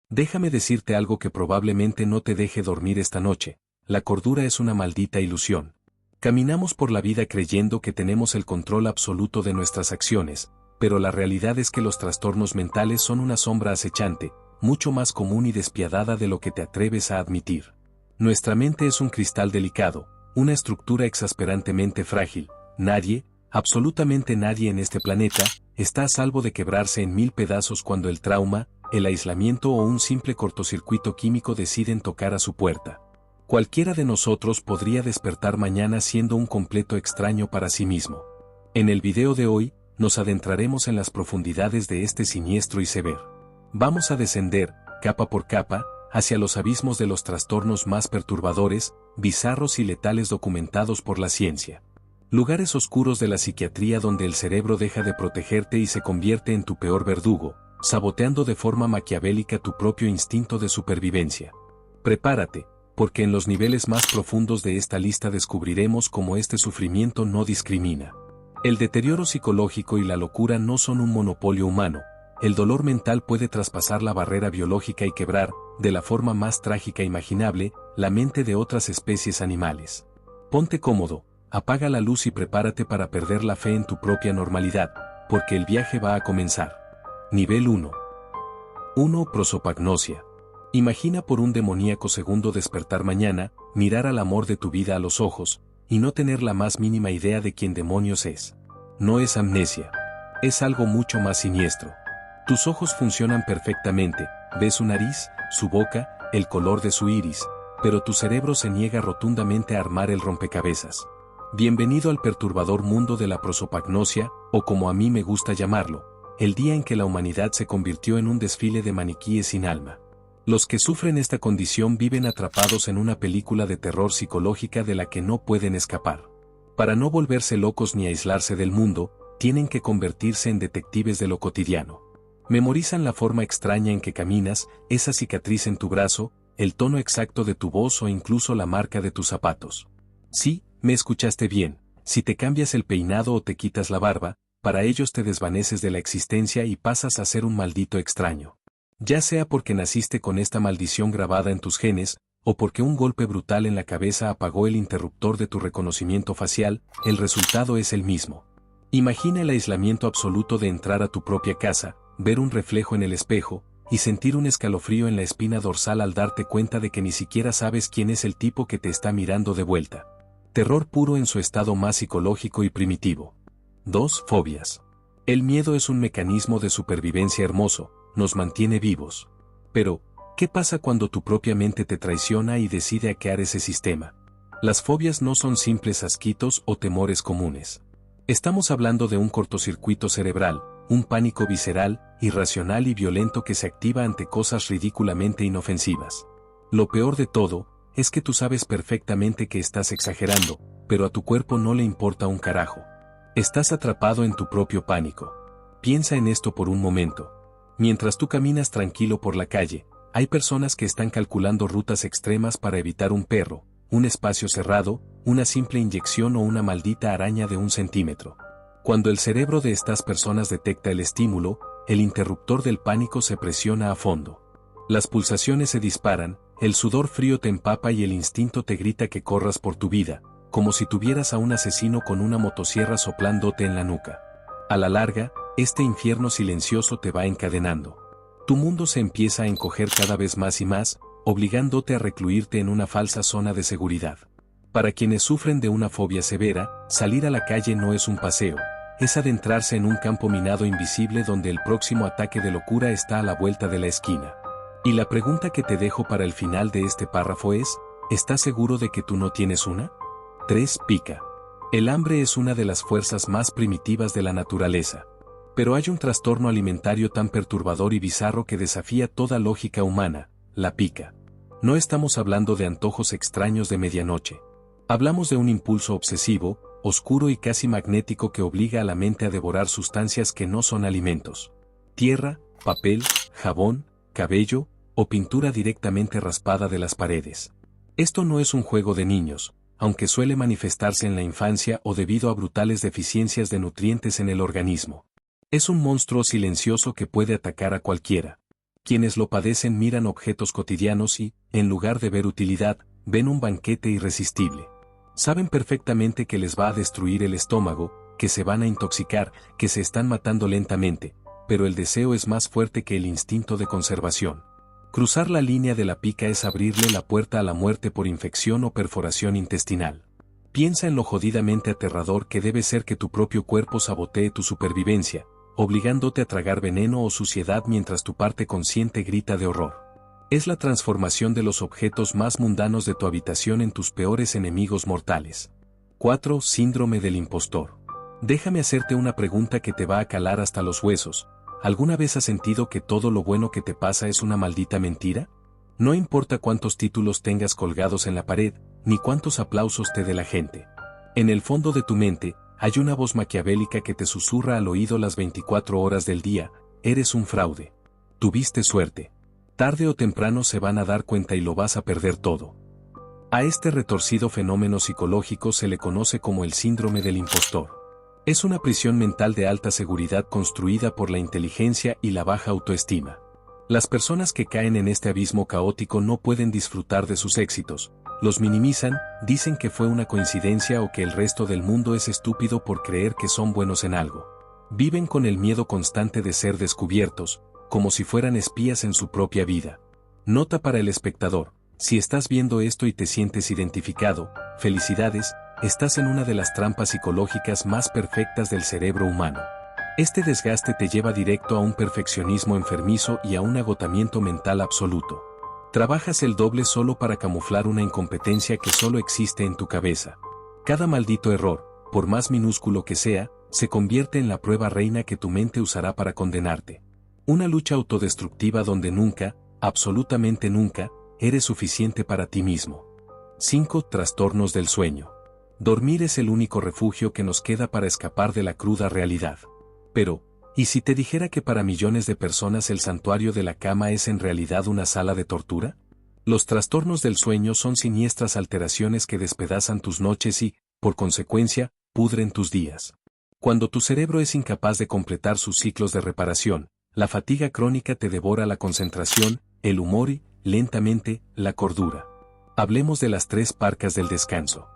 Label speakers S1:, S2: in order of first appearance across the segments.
S1: Déjame decirte algo que probablemente no te deje dormir esta noche: la cordura es una maldita ilusión. Caminamos por la vida creyendo que tenemos el control absoluto de nuestras acciones, pero la realidad es que los trastornos mentales son una sombra acechante, mucho más común y despiadada de lo que te atreves a admitir. Nuestra mente es un cristal delicado, una estructura exasperantemente frágil. Nadie, absolutamente nadie en este planeta, está a salvo de quebrarse en mil pedazos cuando el trauma, el aislamiento o un simple cortocircuito químico deciden tocar a su puerta. Cualquiera de nosotros podría despertar mañana siendo un completo extraño para sí mismo. En el video de hoy, nos adentraremos en las profundidades de este siniestro iceberg. Vamos a descender, capa por capa, hacia los abismos de los trastornos más perturbadores, bizarros y letales documentados por la ciencia. Lugares oscuros de la psiquiatría donde el cerebro deja de protegerte y se convierte en tu peor verdugo, saboteando de forma maquiavélica tu propio instinto de supervivencia. Prepárate, porque en los niveles más profundos de esta lista descubriremos cómo este sufrimiento no discrimina. El deterioro psicológico y la locura no son un monopolio humano. El dolor mental puede traspasar la barrera biológica y quebrar, de la forma más trágica imaginable, la mente de otras especies animales. Ponte cómodo, apaga la luz y prepárate para perder la fe en tu propia normalidad, porque el viaje va a comenzar. Nivel 1. 1. Prosopagnosia. Imagina por un demoníaco segundo despertar mañana, mirar al amor de tu vida a los ojos, y no tener la más mínima idea de quién demonios es. No es amnesia. Es algo mucho más siniestro. Tus ojos funcionan perfectamente, ves su nariz, su boca, el color de su iris, pero tu cerebro se niega rotundamente a armar el rompecabezas. Bienvenido al perturbador mundo de la prosopagnosia, o como a mí me gusta llamarlo, el día en que la humanidad se convirtió en un desfile de maniquíes sin alma. Los que sufren esta condición viven atrapados en una película de terror psicológica de la que no pueden escapar. Para no volverse locos ni aislarse del mundo, tienen que convertirse en detectives de lo cotidiano. Memorizan la forma extraña en que caminas, esa cicatriz en tu brazo, el tono exacto de tu voz o incluso la marca de tus zapatos. Sí, me escuchaste bien, si te cambias el peinado o te quitas la barba, para ellos te desvaneces de la existencia y pasas a ser un maldito extraño. Ya sea porque naciste con esta maldición grabada en tus genes, o porque un golpe brutal en la cabeza apagó el interruptor de tu reconocimiento facial, el resultado es el mismo. Imagina el aislamiento absoluto de entrar a tu propia casa, ver un reflejo en el espejo, y sentir un escalofrío en la espina dorsal al darte cuenta de que ni siquiera sabes quién es el tipo que te está mirando de vuelta. Terror puro en su estado más psicológico y primitivo. 2. Fobias. El miedo es un mecanismo de supervivencia hermoso, nos mantiene vivos. Pero, ¿qué pasa cuando tu propia mente te traiciona y decide hackear ese sistema? Las fobias no son simples asquitos o temores comunes. Estamos hablando de un cortocircuito cerebral, un pánico visceral, irracional y violento que se activa ante cosas ridículamente inofensivas. Lo peor de todo, es que tú sabes perfectamente que estás exagerando, pero a tu cuerpo no le importa un carajo. Estás atrapado en tu propio pánico. Piensa en esto por un momento. Mientras tú caminas tranquilo por la calle, hay personas que están calculando rutas extremas para evitar un perro, un espacio cerrado, una simple inyección o una maldita araña de 1 centímetro. Cuando el cerebro de estas personas detecta el estímulo, el interruptor del pánico se presiona a fondo. Las pulsaciones se disparan, el sudor frío te empapa y el instinto te grita que corras por tu vida, como si tuvieras a un asesino con una motosierra soplándote en la nuca. A la larga, este infierno silencioso te va encadenando. Tu mundo se empieza a encoger cada vez más y más, obligándote a recluirte en una falsa zona de seguridad. Para quienes sufren de una fobia severa, salir a la calle no es un paseo, es adentrarse en un campo minado invisible donde el próximo ataque de locura está a la vuelta de la esquina. Y la pregunta que te dejo para el final de este párrafo es, ¿estás seguro de que tú no tienes una? 3. Pica. El hambre es una de las fuerzas más primitivas de la naturaleza. Pero hay un trastorno alimentario tan perturbador y bizarro que desafía toda lógica humana, la pica. No estamos hablando de antojos extraños de medianoche. Hablamos de un impulso obsesivo, oscuro y casi magnético que obliga a la mente a devorar sustancias que no son alimentos. Tierra, papel, jabón, cabello, o pintura directamente raspada de las paredes. Esto no es un juego de niños, aunque suele manifestarse en la infancia o debido a brutales deficiencias de nutrientes en el organismo. Es un monstruo silencioso que puede atacar a cualquiera. Quienes lo padecen miran objetos cotidianos y, en lugar de ver utilidad, ven un banquete irresistible. Saben perfectamente que les va a destruir el estómago, que se van a intoxicar, que se están matando lentamente, pero el deseo es más fuerte que el instinto de conservación. Cruzar la línea de la pica es abrirle la puerta a la muerte por infección o perforación intestinal. Piensa en lo jodidamente aterrador que debe ser que tu propio cuerpo sabotee tu supervivencia, obligándote a tragar veneno o suciedad mientras tu parte consciente grita de horror. Es la transformación de los objetos más mundanos de tu habitación en tus peores enemigos mortales. 4. Síndrome del impostor. Déjame hacerte una pregunta que te va a calar hasta los huesos. ¿Alguna vez has sentido que todo lo bueno que te pasa es una maldita mentira? No importa cuántos títulos tengas colgados en la pared, ni cuántos aplausos te dé la gente. En el fondo de tu mente, hay una voz maquiavélica que te susurra al oído las 24 horas del día: eres un fraude. Tuviste suerte. Tarde o temprano se van a dar cuenta y lo vas a perder todo. A este retorcido fenómeno psicológico se le conoce como el síndrome del impostor. Es una prisión mental de alta seguridad construida por la inteligencia y la baja autoestima. Las personas que caen en este abismo caótico no pueden disfrutar de sus éxitos, los minimizan, dicen que fue una coincidencia o que el resto del mundo es estúpido por creer que son buenos en algo. Viven con el miedo constante de ser descubiertos, como si fueran espías en su propia vida. Nota para el espectador: si estás viendo esto y te sientes identificado, felicidades, estás en una de las trampas psicológicas más perfectas del cerebro humano. Este desgaste te lleva directo a un perfeccionismo enfermizo y a un agotamiento mental absoluto. Trabajas el doble solo para camuflar una incompetencia que solo existe en tu cabeza. Cada maldito error, por más minúsculo que sea, se convierte en la prueba reina que tu mente usará para condenarte. Una lucha autodestructiva donde nunca, absolutamente nunca, eres suficiente para ti mismo. 5. Trastornos del sueño. Dormir es el único refugio que nos queda para escapar de la cruda realidad. Pero, ¿y si te dijera que para millones de personas el santuario de la cama es en realidad una sala de tortura? Los trastornos del sueño son siniestras alteraciones que despedazan tus noches y, por consecuencia, pudren tus días. Cuando tu cerebro es incapaz de completar sus ciclos de reparación, la fatiga crónica te devora la concentración, el humor y, lentamente, la cordura. Hablemos de las 3 parcas del descanso.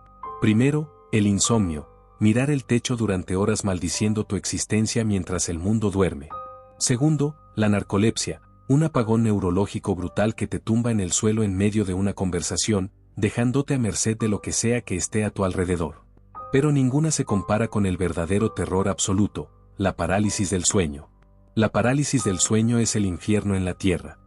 S1: Primero, el insomnio. Mirar el techo durante horas maldiciendo tu existencia mientras el mundo duerme. Segundo, la narcolepsia, un apagón neurológico brutal que te tumba en el suelo en medio de una conversación, dejándote a merced de lo que sea que esté a tu alrededor. Pero ninguna se compara con el verdadero terror absoluto, la parálisis del sueño. La parálisis del sueño es el infierno en la tierra.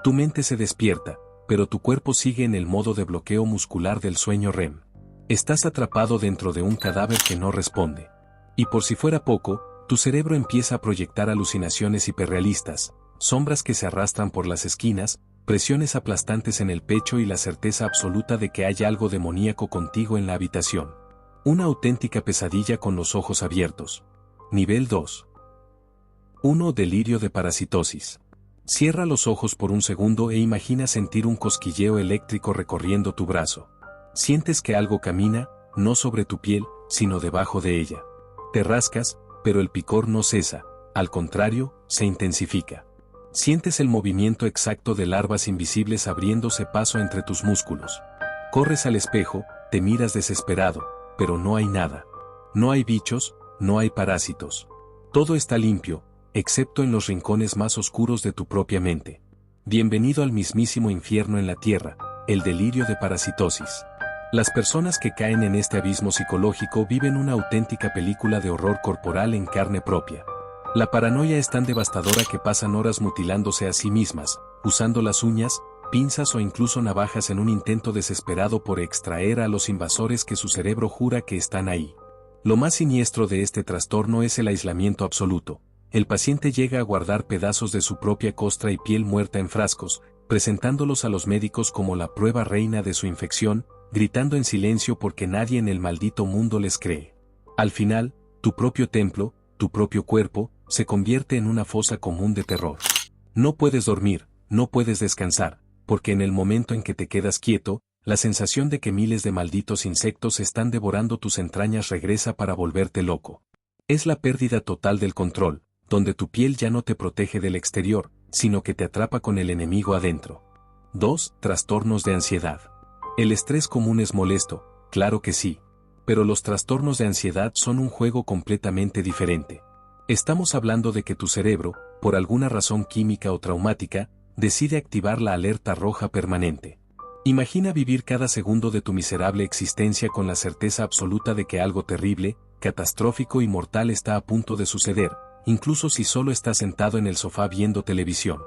S1: Tu mente se despierta, pero tu cuerpo sigue en el modo de bloqueo muscular del sueño REM. Estás atrapado dentro de un cadáver que no responde. Y por si fuera poco, tu cerebro empieza a proyectar alucinaciones hiperrealistas, sombras que se arrastran por las esquinas, presiones aplastantes en el pecho y la certeza absoluta de que hay algo demoníaco contigo en la habitación. Una auténtica pesadilla con los ojos abiertos. Nivel 2. 1. Delirio de parasitosis. Cierra los ojos por un segundo e imagina sentir un cosquilleo eléctrico recorriendo tu brazo. Sientes que algo camina, no sobre tu piel, sino debajo de ella. Te rascas, pero el picor no cesa, al contrario, se intensifica. Sientes el movimiento exacto de larvas invisibles abriéndose paso entre tus músculos. Corres al espejo, te miras desesperado, pero no hay nada. No hay bichos, no hay parásitos. Todo está limpio, excepto en los rincones más oscuros de tu propia mente. Bienvenido al mismísimo infierno en la tierra, el delirio de parasitosis. Las personas que caen en este abismo psicológico viven una auténtica película de horror corporal en carne propia. La paranoia es tan devastadora que pasan horas mutilándose a sí mismas, usando las uñas, pinzas o incluso navajas en un intento desesperado por extraer a los invasores que su cerebro jura que están ahí. Lo más siniestro de este trastorno es el aislamiento absoluto. El paciente llega a guardar pedazos de su propia costra y piel muerta en frascos, presentándolos a los médicos como la prueba reina de su infección, gritando en silencio porque nadie en el maldito mundo les cree. Al final, tu propio templo, tu propio cuerpo, se convierte en una fosa común de terror. No puedes dormir, no puedes descansar, porque en el momento en que te quedas quieto, la sensación de que miles de malditos insectos están devorando tus entrañas regresa para volverte loco. Es la pérdida total del control, donde tu piel ya no te protege del exterior, sino que te atrapa con el enemigo adentro. 2. Trastornos de ansiedad. El estrés común es molesto, claro que sí. Pero los trastornos de ansiedad son un juego completamente diferente. Estamos hablando de que tu cerebro, por alguna razón química o traumática, decide activar la alerta roja permanente. Imagina vivir cada segundo de tu miserable existencia con la certeza absoluta de que algo terrible, catastrófico y mortal está a punto de suceder, incluso si solo estás sentado en el sofá viendo televisión.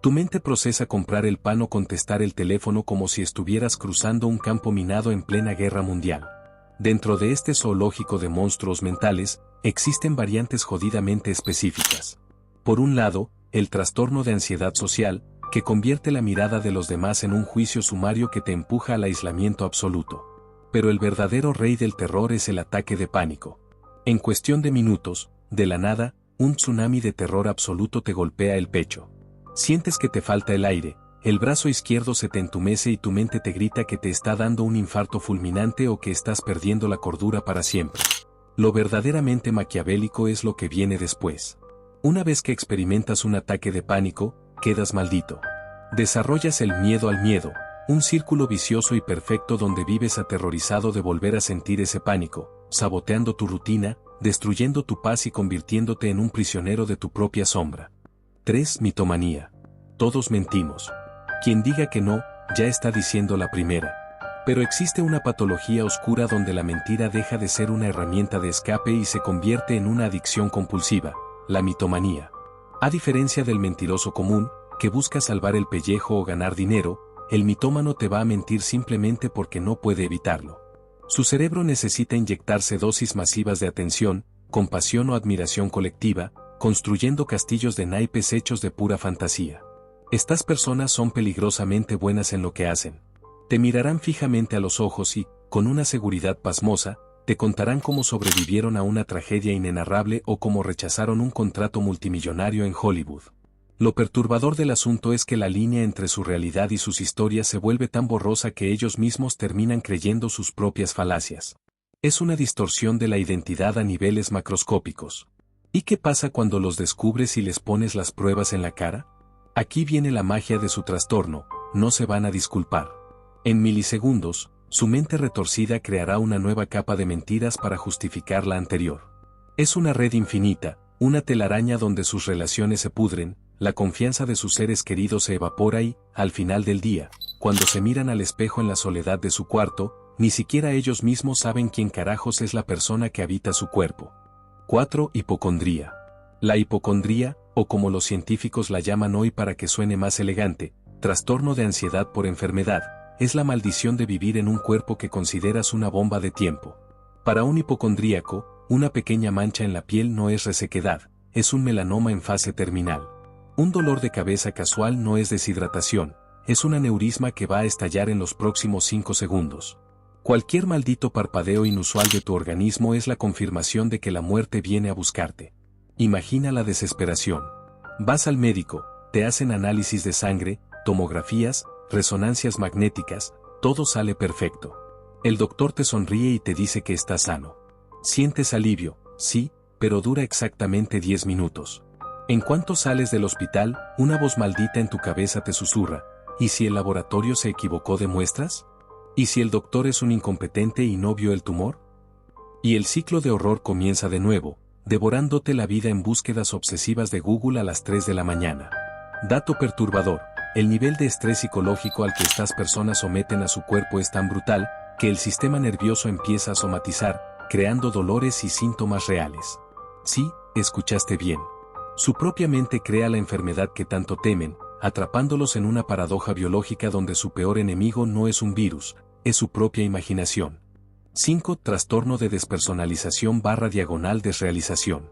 S1: Tu mente procesa comprar el pan o contestar el teléfono como si estuvieras cruzando un campo minado en plena guerra mundial. Dentro de este zoológico de monstruos mentales, existen variantes jodidamente específicas. Por un lado, el trastorno de ansiedad social, que convierte la mirada de los demás en un juicio sumario que te empuja al aislamiento absoluto. Pero el verdadero rey del terror es el ataque de pánico. En cuestión de minutos, de la nada, un tsunami de terror absoluto te golpea el pecho. Sientes que te falta el aire, el brazo izquierdo se te entumece y tu mente te grita que te está dando un infarto fulminante o que estás perdiendo la cordura para siempre. Lo verdaderamente maquiavélico es lo que viene después. Una vez que experimentas un ataque de pánico, quedas maldito. Desarrollas el miedo al miedo, un círculo vicioso y perfecto donde vives aterrorizado de volver a sentir ese pánico, saboteando tu rutina, destruyendo tu paz y convirtiéndote en un prisionero de tu propia sombra. 3. Mitomanía. Todos mentimos. Quien diga que no, ya está diciendo la primera. Pero existe una patología oscura donde la mentira deja de ser una herramienta de escape y se convierte en una adicción compulsiva, la mitomanía. A diferencia del mentiroso común, que busca salvar el pellejo o ganar dinero, el mitómano te va a mentir simplemente porque no puede evitarlo. Su cerebro necesita inyectarse dosis masivas de atención, compasión o admiración colectiva, construyendo castillos de naipes hechos de pura fantasía. Estas personas son peligrosamente buenas en lo que hacen. Te mirarán fijamente a los ojos y, con una seguridad pasmosa, te contarán cómo sobrevivieron a una tragedia inenarrable o cómo rechazaron un contrato multimillonario en Hollywood. Lo perturbador del asunto es que la línea entre su realidad y sus historias se vuelve tan borrosa que ellos mismos terminan creyendo sus propias falacias. Es una distorsión de la identidad a niveles macroscópicos. ¿Y qué pasa cuando los descubres y les pones las pruebas en la cara? Aquí viene la magia de su trastorno, no se van a disculpar. En milisegundos, su mente retorcida creará una nueva capa de mentiras para justificar la anterior. Es una red infinita, una telaraña donde sus relaciones se pudren, la confianza de sus seres queridos se evapora y, al final del día, cuando se miran al espejo en la soledad de su cuarto, ni siquiera ellos mismos saben quién carajos es la persona que habita su cuerpo. 4. Hipocondría. La hipocondría, o como los científicos la llaman hoy para que suene más elegante, trastorno de ansiedad por enfermedad, es la maldición de vivir en un cuerpo que consideras una bomba de tiempo. Para un hipocondríaco, una pequeña mancha en la piel no es resequedad, es un melanoma en fase terminal. Un dolor de cabeza casual no es deshidratación, es un aneurisma que va a estallar en los próximos 5 segundos. Cualquier maldito parpadeo inusual de tu organismo es la confirmación de que la muerte viene a buscarte. Imagina la desesperación. Vas al médico, te hacen análisis de sangre, tomografías, resonancias magnéticas, todo sale perfecto. El doctor te sonríe y te dice que estás sano. Sientes alivio, sí, pero dura exactamente 10 minutos. En cuanto sales del hospital, una voz maldita en tu cabeza te susurra, ¿y si el laboratorio se equivocó de muestras? ¿Y si el doctor es un incompetente y no vio el tumor? Y el ciclo de horror comienza de nuevo, devorándote la vida en búsquedas obsesivas de Google a las 3 de la mañana. Dato perturbador. El nivel de estrés psicológico al que estas personas someten a su cuerpo es tan brutal, que el sistema nervioso empieza a somatizar, creando dolores y síntomas reales. Sí, escuchaste bien. Su propia mente crea la enfermedad que tanto temen, atrapándolos en una paradoja biológica donde su peor enemigo no es un virus, es su propia imaginación. 5. Trastorno de despersonalización/desrealización.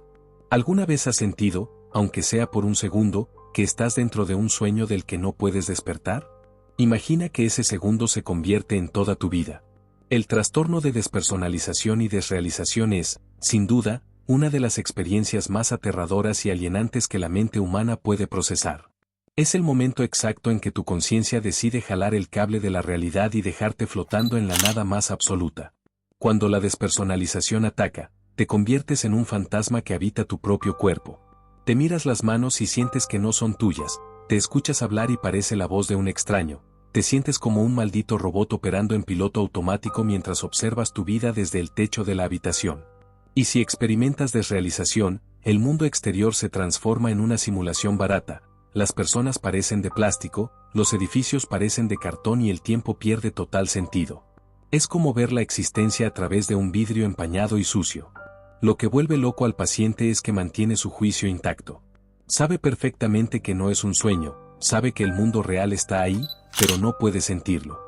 S1: ¿Alguna vez has sentido, aunque sea por un segundo, que estás dentro de un sueño del que no puedes despertar? Imagina que ese segundo se convierte en toda tu vida. El trastorno de despersonalización y desrealización es, sin duda, una de las experiencias más aterradoras y alienantes que la mente humana puede procesar. Es el momento exacto en que tu conciencia decide jalar el cable de la realidad y dejarte flotando en la nada más absoluta. Cuando la despersonalización ataca, te conviertes en un fantasma que habita tu propio cuerpo. Te miras las manos y sientes que no son tuyas, Te escuchas hablar y parece la voz de un extraño. Te sientes como un maldito robot operando en piloto automático mientras observas tu vida desde el techo de la habitación. Y si experimentas desrealización, el mundo exterior se transforma en una simulación barata. Las personas parecen de plástico, los edificios parecen de cartón y el tiempo pierde total sentido. Es como ver la existencia a través de un vidrio empañado y sucio. Lo que vuelve loco al paciente es que mantiene su juicio intacto. Sabe perfectamente que no es un sueño, sabe que el mundo real está ahí, pero no puede sentirlo.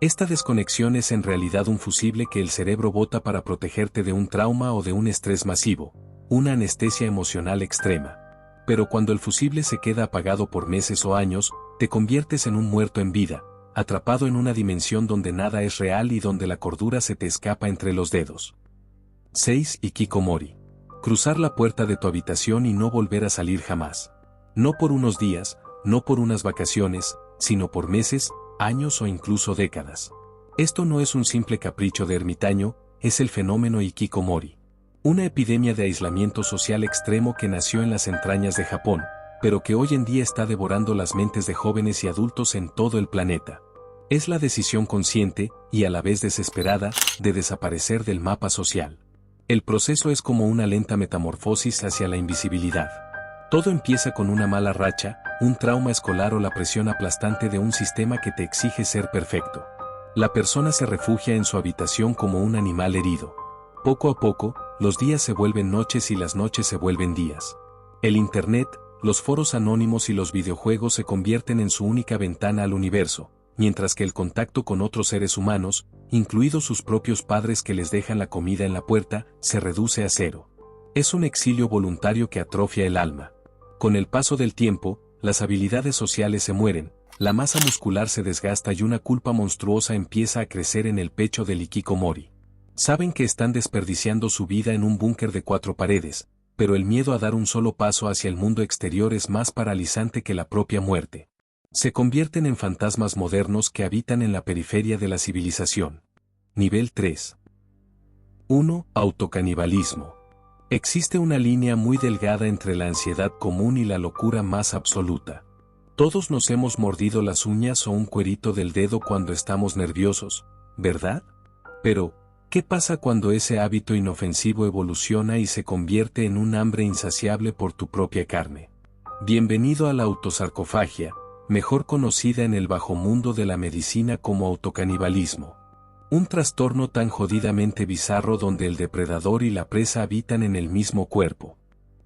S1: Esta desconexión es en realidad un fusible que el cerebro bota para protegerte de un trauma o de un estrés masivo, una anestesia emocional extrema. Pero cuando el fusible se queda apagado por meses o años, te conviertes en un muerto en vida, atrapado en una dimensión donde nada es real y donde la cordura se te escapa entre los dedos. 6. Hikikomori. Cruzar la puerta de tu habitación y no volver a salir jamás. No por unos días, no por unas vacaciones, sino por meses, años o incluso décadas. Esto no es un simple capricho de ermitaño, es el fenómeno Hikikomori. Una epidemia de aislamiento social extremo que nació en las entrañas de Japón, pero que hoy en día está devorando las mentes de jóvenes y adultos en todo el planeta. Es la decisión consciente, y a la vez desesperada, de desaparecer del mapa social. El proceso es como una lenta metamorfosis hacia la invisibilidad. Todo empieza con una mala racha, un trauma escolar o la presión aplastante de un sistema que te exige ser perfecto. La persona se refugia en su habitación como un animal herido. Poco a poco, los días se vuelven noches y las noches se vuelven días. El Internet, los foros anónimos y los videojuegos se convierten en su única ventana al universo, mientras que el contacto con otros seres humanos, incluidos sus propios padres que les dejan la comida en la puerta, se reduce a cero. Es un exilio voluntario que atrofia el alma. Con el paso del tiempo, las habilidades sociales se mueren, la masa muscular se desgasta y una culpa monstruosa empieza a crecer en el pecho del Hikikomori. Saben que están desperdiciando su vida en un búnker de 4 paredes, pero el miedo a dar un solo paso hacia el mundo exterior es más paralizante que la propia muerte. Se convierten en fantasmas modernos que habitan en la periferia de la civilización. Nivel 3. 1. Autocanibalismo. Existe una línea muy delgada entre la ansiedad común y la locura más absoluta. Todos nos hemos mordido las uñas o un cuerito del dedo cuando estamos nerviosos, ¿verdad? Pero, ¿qué pasa cuando ese hábito inofensivo evoluciona y se convierte en un hambre insaciable por tu propia carne? Bienvenido a la autosarcofagia, mejor conocida en el bajo mundo de la medicina como autocanibalismo. Un trastorno tan jodidamente bizarro donde el depredador y la presa habitan en el mismo cuerpo.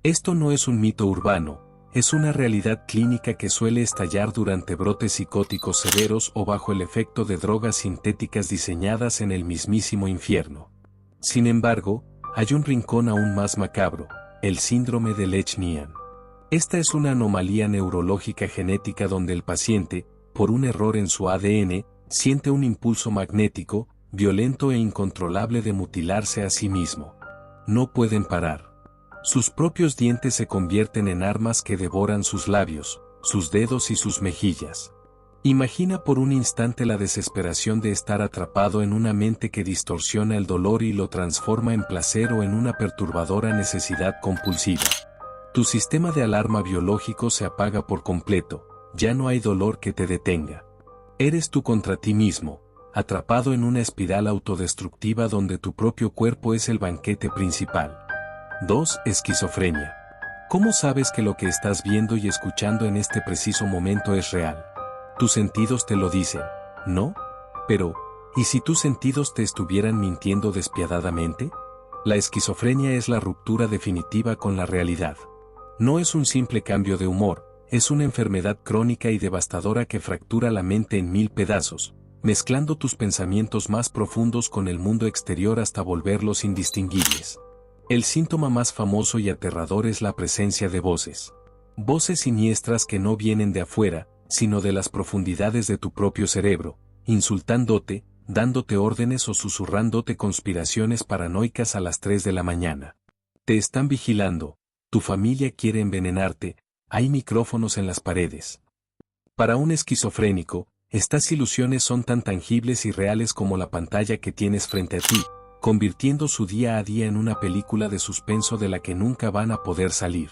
S1: Esto no es un mito urbano, es una realidad clínica que suele estallar durante brotes psicóticos severos o bajo el efecto de drogas sintéticas diseñadas en el mismísimo infierno. Sin embargo, hay un rincón aún más macabro, el síndrome de Lesch-Nyhan. Esta es una anomalía neurológica genética donde el paciente, por un error en su ADN, siente un impulso magnético, violento e incontrolable de mutilarse a sí mismo. No pueden parar. Sus propios dientes se convierten en armas que devoran sus labios, sus dedos y sus mejillas. Imagina por un instante la desesperación de estar atrapado en una mente que distorsiona el dolor y lo transforma en placer o en una perturbadora necesidad compulsiva. Tu sistema de alarma biológico se apaga por completo, ya no hay dolor que te detenga. Eres tú contra ti mismo, atrapado en una espiral autodestructiva donde tu propio cuerpo es el banquete principal. 2. Esquizofrenia. ¿Cómo sabes que lo que estás viendo y escuchando en este preciso momento es real? Tus sentidos te lo dicen, ¿no? Pero, ¿y si tus sentidos te estuvieran mintiendo despiadadamente? La esquizofrenia es la ruptura definitiva con la realidad. No es un simple cambio de humor, es una enfermedad crónica y devastadora que fractura la mente en 1000 pedazos, mezclando tus pensamientos más profundos con el mundo exterior hasta volverlos indistinguibles. El síntoma más famoso y aterrador es la presencia de voces. Voces siniestras que no vienen de afuera, sino de las profundidades de tu propio cerebro, insultándote, dándote órdenes o susurrándote conspiraciones paranoicas a las 3 de la mañana. Te están vigilando, tu familia quiere envenenarte, hay micrófonos en las paredes. Para un esquizofrénico, estas ilusiones son tan tangibles y reales como la pantalla que tienes frente a ti, convirtiendo su día a día en una película de suspenso de la que nunca van a poder salir.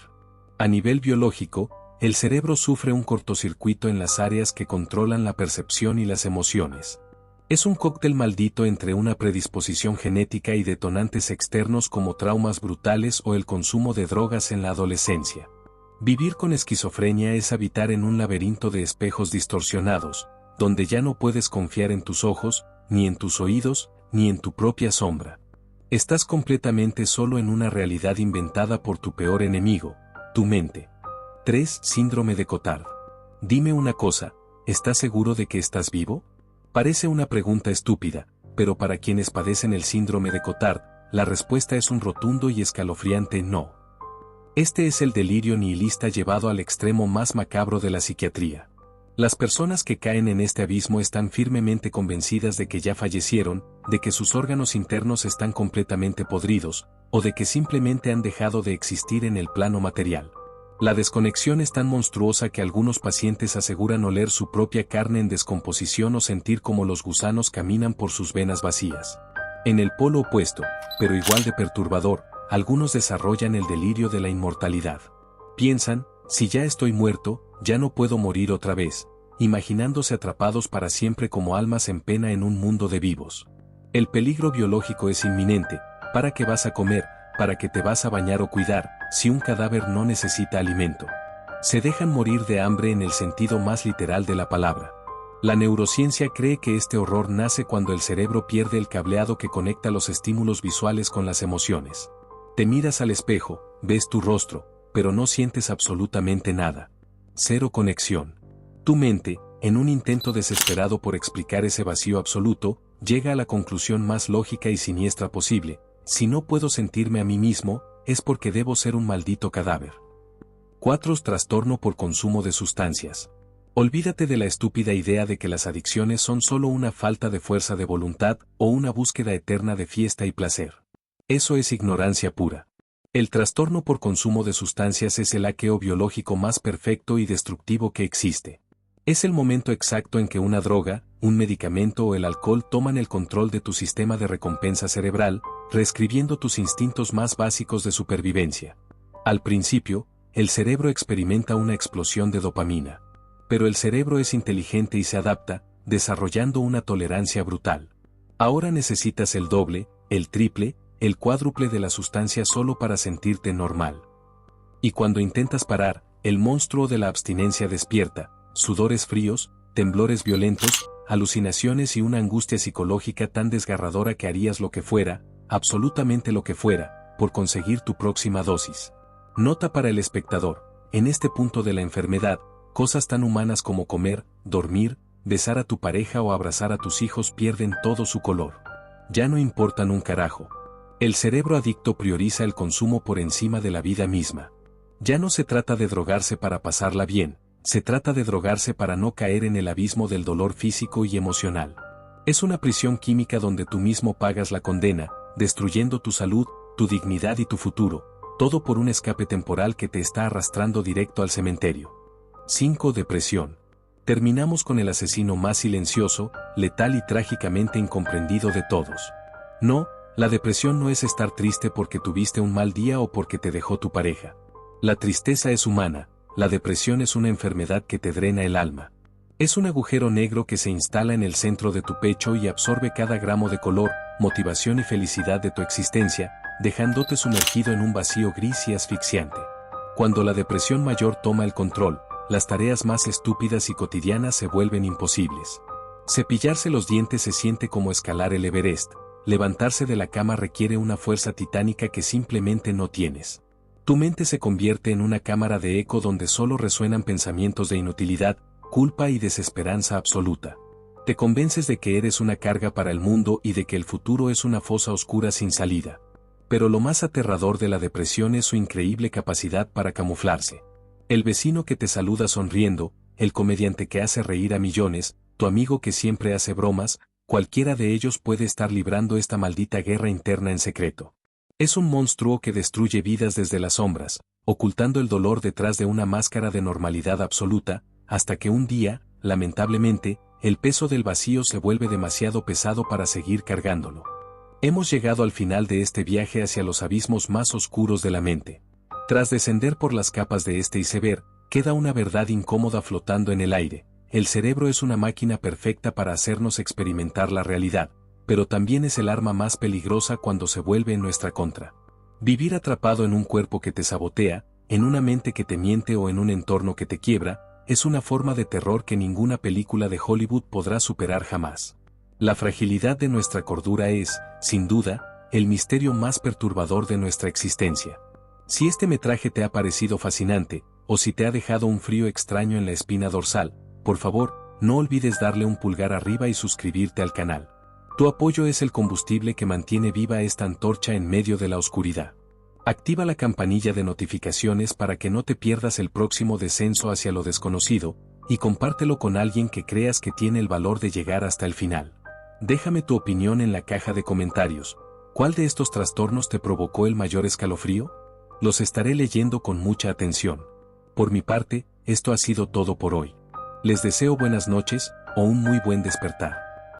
S1: A nivel biológico, El cerebro sufre un cortocircuito en las áreas que controlan la percepción y las emociones. Es un cóctel maldito entre una predisposición genética y detonantes externos como traumas brutales o el consumo de drogas en la adolescencia. Vivir con esquizofrenia es habitar en un laberinto de espejos distorsionados, donde ya no puedes confiar en tus ojos, ni en tus oídos, ni en tu propia sombra. Estás completamente solo en una realidad inventada por tu peor enemigo, tu mente. 3. Síndrome de Cotard. Dime una cosa, ¿estás seguro de que estás vivo? Parece una pregunta estúpida, pero para quienes padecen el síndrome de Cotard, la respuesta es un rotundo y escalofriante no. Este es el delirio nihilista llevado al extremo más macabro de la psiquiatría. Las personas que caen en este abismo están firmemente convencidas de que ya fallecieron, de que sus órganos internos están completamente podridos, o de que simplemente han dejado de existir en el plano material. La desconexión es tan monstruosa que algunos pacientes aseguran oler su propia carne en descomposición o sentir como los gusanos caminan por sus venas vacías. En el polo opuesto, pero igual de perturbador, algunos desarrollan el delirio de la inmortalidad. Piensan, si ya estoy muerto, ya no puedo morir otra vez, imaginándose atrapados para siempre como almas en pena en un mundo de vivos. El peligro biológico es inminente. ¿Para qué vas a comer? ¿Para qué te vas a bañar o cuidar, si un cadáver no necesita alimento? Se dejan morir de hambre en el sentido más literal de la palabra. La neurociencia cree que este horror nace cuando el cerebro pierde el cableado que conecta los estímulos visuales con las emociones. Te miras al espejo, ves tu rostro, pero no sientes absolutamente nada. Cero conexión. Tu mente, en un intento desesperado por explicar ese vacío absoluto, llega a la conclusión más lógica y siniestra posible: si no puedo sentirme a mí mismo, es porque debo ser un maldito cadáver. 4. Trastorno por consumo de sustancias. Olvídate de la estúpida idea de que las adicciones son solo una falta de fuerza de voluntad o una búsqueda eterna de fiesta y placer. Eso es ignorancia pura. El trastorno por consumo de sustancias es el hackeo biológico más perfecto y destructivo que existe. Es el momento exacto en que una droga, un medicamento o el alcohol toman el control de tu sistema de recompensa cerebral, reescribiendo tus instintos más básicos de supervivencia. Al principio, el cerebro experimenta una explosión de dopamina. Pero el cerebro es inteligente y se adapta, desarrollando una tolerancia brutal. Ahora necesitas el doble, el triple, el cuádruple de la sustancia solo para sentirte normal. Y cuando intentas parar, el monstruo de la abstinencia despierta, sudores fríos, temblores violentos, alucinaciones y una angustia psicológica tan desgarradora que harías lo que fuera, absolutamente lo que fuera, por conseguir tu próxima dosis. Nota para el espectador: en este punto de la enfermedad, cosas tan humanas como comer, dormir, besar a tu pareja o abrazar a tus hijos pierden todo su color. Ya no importan un carajo. El cerebro adicto prioriza el consumo por encima de la vida misma. Ya no se trata de drogarse para pasarla bien, se trata de drogarse para no caer en el abismo del dolor físico y emocional. Es una prisión química donde tú mismo pagas la condena, destruyendo tu salud, tu dignidad y tu futuro, todo por un escape temporal que te está arrastrando directo al cementerio. 5. Depresión. Terminamos con el asesino más silencioso, letal y trágicamente incomprendido de todos. No, la depresión no es estar triste porque tuviste un mal día o porque te dejó tu pareja. La tristeza es humana, la depresión es una enfermedad que te drena el alma. Es un agujero negro que se instala en el centro de tu pecho y absorbe cada gramo de color, motivación y felicidad de tu existencia, dejándote sumergido en un vacío gris y asfixiante. Cuando la depresión mayor toma el control, las tareas más estúpidas y cotidianas se vuelven imposibles. Cepillarse los dientes se siente como escalar el Everest. Levantarse de la cama requiere una fuerza titánica que simplemente no tienes. Tu mente se convierte en una cámara de eco donde solo resuenan pensamientos de inutilidad, culpa y desesperanza absoluta. Te convences de que eres una carga para el mundo y de que el futuro es una fosa oscura sin salida. Pero lo más aterrador de la depresión es su increíble capacidad para camuflarse. El vecino que te saluda sonriendo, el comediante que hace reír a millones, tu amigo que siempre hace bromas, cualquiera de ellos puede estar librando esta maldita guerra interna en secreto. Es un monstruo que destruye vidas desde las sombras, ocultando el dolor detrás de una máscara de normalidad absoluta, hasta que un día, lamentablemente, el peso del vacío se vuelve demasiado pesado para seguir cargándolo. Hemos llegado al final de este viaje hacia los abismos más oscuros de la mente. Tras descender por las capas de este iceberg, queda una verdad incómoda flotando en el aire. El cerebro es una máquina perfecta para hacernos experimentar la realidad, pero también es el arma más peligrosa cuando se vuelve en nuestra contra. Vivir atrapado en un cuerpo que te sabotea, en una mente que te miente o en un entorno que te quiebra, es una forma de terror que ninguna película de Hollywood podrá superar jamás. La fragilidad de nuestra cordura es, sin duda, el misterio más perturbador de nuestra existencia. Si este metraje te ha parecido fascinante, o si te ha dejado un frío extraño en la espina dorsal, por favor, no olvides darle un pulgar arriba y suscribirte al canal. Tu apoyo es el combustible que mantiene viva esta antorcha en medio de la oscuridad. Activa la campanilla de notificaciones para que no te pierdas el próximo descenso hacia lo desconocido, y compártelo con alguien que creas que tiene el valor de llegar hasta el final. Déjame tu opinión en la caja de comentarios. ¿Cuál de estos trastornos te provocó el mayor escalofrío? Los estaré leyendo con mucha atención. Por mi parte, esto ha sido todo por hoy. Les deseo buenas noches, o un muy buen despertar.